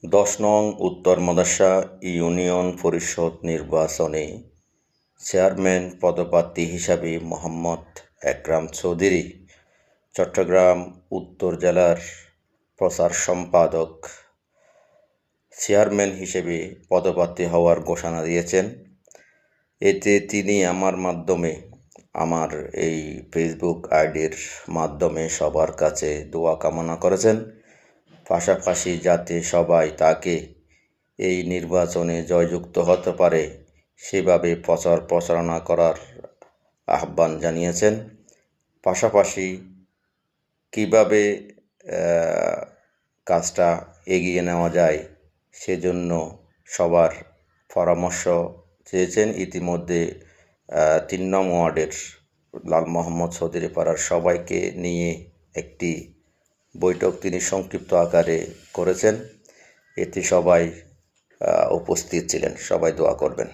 ১০ নং উত্তর মাদার্শা ইউনিয়ন পরিষদ নির্বাচনে চেয়ারম্যান পদপ্রার্থী হিসাবে মোহাম্মদ একরাম চৌধুরী চট্টগ্রাম উত্তর জেলার প্রচার সম্পাদক চেয়ারম্যান হিসেবে পদপ্রার্থী হওয়ার ঘোষণা দিয়েছেন। এতে তিনি আমার এই ফেসবুক আইডির মাধ্যমে সবার কাছে দোয়া কামনা করেছেন, পাশাপাশি যাতে সবাই তাকে এই নির্বাচনে জয়যুক্ত হতে পারে সেভাবে প্রচারণা করার আহ্বান জানিয়েছেন। পাশাপাশি কীভাবে কাজটা এগিয়ে নেওয়া যায় সেজন্য সবার পরামর্শ চেয়েছেন। ইতিমধ্যে ৩ নং ওয়ার্ডের লাল মোহাম্মদ চৌধুরী পাড়ার সবাইকে নিয়ে একটি বৈঠক তিনি সংক্ষিপ্ত আকারে করেছেন। এতে সবাই উপস্থিত ছিলেন। সবাই দোয়া করবেন।